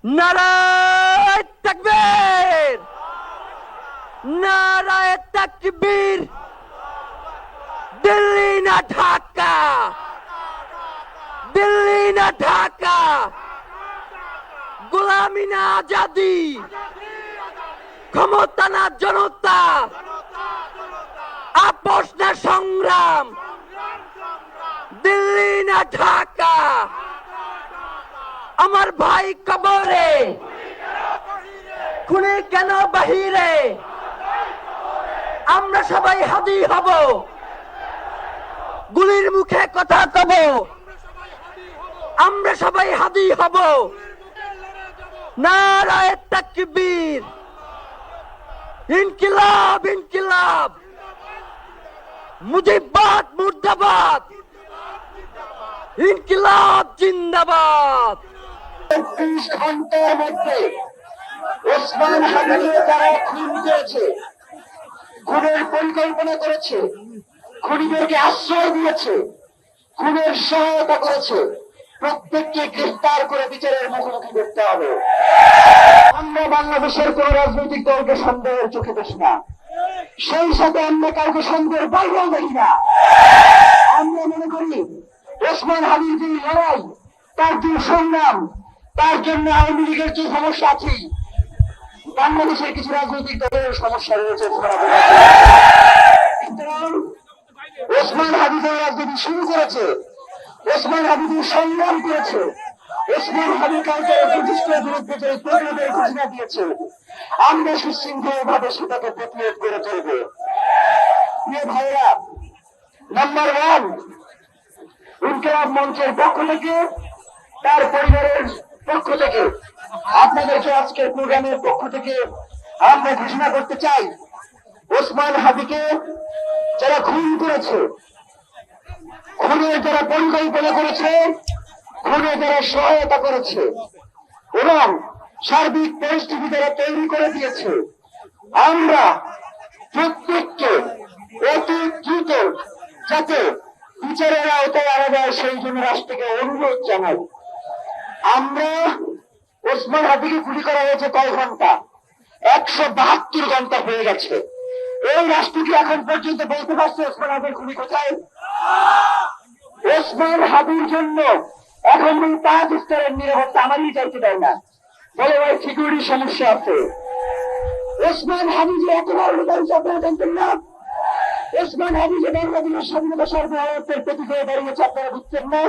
নারায়ে তাকবীর, নারায়ে তাকবীর। দিল্লি না ঢাকা, দিল্লি না ঢাকা, গোলামি না আজাদি, ক্ষমতা না জনতা, আপোষ না সংগ্রাম। দিল্লি না ঢাকা, আমার ভাই কবরে, খুনি কেন বাহিরে? আমরা সবাই হাদি হব, গুলির মুখে কথা কব। আমরা সবাই হাদি হব। নারায়ে তাকবীর, ইনকিলাব ইনকিলাব, মুজিববাদ মুর্দাবাদ, ইনকিলাব জিন্দাবাদ। ৩০ ঘন্টার মধ্যে ওসমান হাদিকে তারা খুন করেছে, খুনের পরিকল্পনা করেছে, খুনিদেরকে আশ্রয় দিয়েছে, খুনের সহায়তা করেছে। প্রত্যেককে গ্রেফতার করে বিচারের মুখোমুখি করতে হবে। আমরা বাংলাদেশের কোন রাজনৈতিক দলকে সন্দেহের চোখে দেখি না, সেই সাথে আমরা কাউকে সন্দেহের বাইরেও দেখি না। আমরা মনে করি ওসমান হাদির যে লড়াই, তার যে সংগ্রাম, তার জন্য আওয়ামী লীগের যে সমস্যা আছে, বাংলাদেশের কিছু রাজনৈতিক দলের সমস্যা রয়েছে। সুতরাং ওসমান হাদি যে রাজনীতি শুরু করেছে, ওসমান হাদি যে সংগ্রাম করেছে, ওসমান হাদি কালকে প্রতিষ্ঠার বিরুদ্ধে যে প্রতিরোধের ঘোষণা দিয়েছে, আমরা সুশৃঙ্খল ভাবে সেটাকে প্রতিরোধ করে চলবে। প্রিয় ভাইরা, নাম্বার 1, ইনকিলাব মঞ্চের পক্ষ থেকে, তার পরিবারের পক্ষ থেকে, আপনাদেরকে আজকের প্রোগ্রামের পক্ষ থেকে আমরা ঘোষণা করতে চাই, ওসমান হাদিকে যারা খুন করেছে, খুনের যারা পরিকল্পনা করেছে, খুনে যারা সহায়তা করেছে এবং সার্বিক পরিস্থিতি যারা তৈরি করে দিয়েছে, আমরা প্রত্যেককে অতি দ্রুত যাতে বিচারের আওতায় আনা যায় সেই জন্য রাষ্ট্রকে অনুরোধ জানাই। আমরা ওসমান হাদিকে গুলি করা হয়েছে কয় ঘন্টা? 172 ঘন্টা হয়ে গেছে। এই রাষ্ট্র কি এখন পর্যন্ত বলতে পারছে ওসমান হাদির খুনি কোথায়? ওসমান হাদির জন্য এখন 5 স্তরের নিরাপত্তা আমারই চাইতে দেয় না, বলে ভাই সিকিউরিটি সমস্যা আছে। ওসমান হাদি যে এত বড় নেতা আপনারা জানতেন না? ওসমান হাদি যে বাংলাদেশের স্বাধীনতা সার্বভৌমত্বের প্রতীক হয়ে দাঁড়িয়েছে আপনারা বুঝছেন না?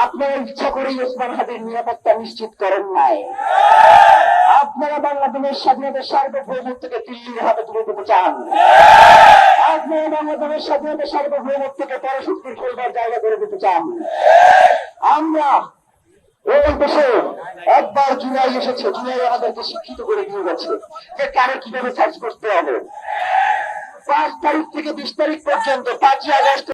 আপনারা ইচ্ছা করেই ওসমান হাদির নিরাপত্তা নিশ্চিত করেন নাই। আপনারা বাংলাদেশের স্বাধীনতার সার্বভৌমত্বকে দিল্লির হাতে তুলে দিতে চান। আপনারা বাংলাদেশের স্বাধীনতার সার্বভৌমত্বকে পরশক্তির খেলবার জায়গা করে দিতে চান। আমরা এই দেশে একবার জুলাই এসেছে, জুলাই আমাদেরকে শিক্ষিত করে দিয়ে গেছে যে কারে কিভাবে সার্চ করতে হবে। 5 তারিখ থেকে 20 তারিখ পর্যন্ত 5ই আগস্ট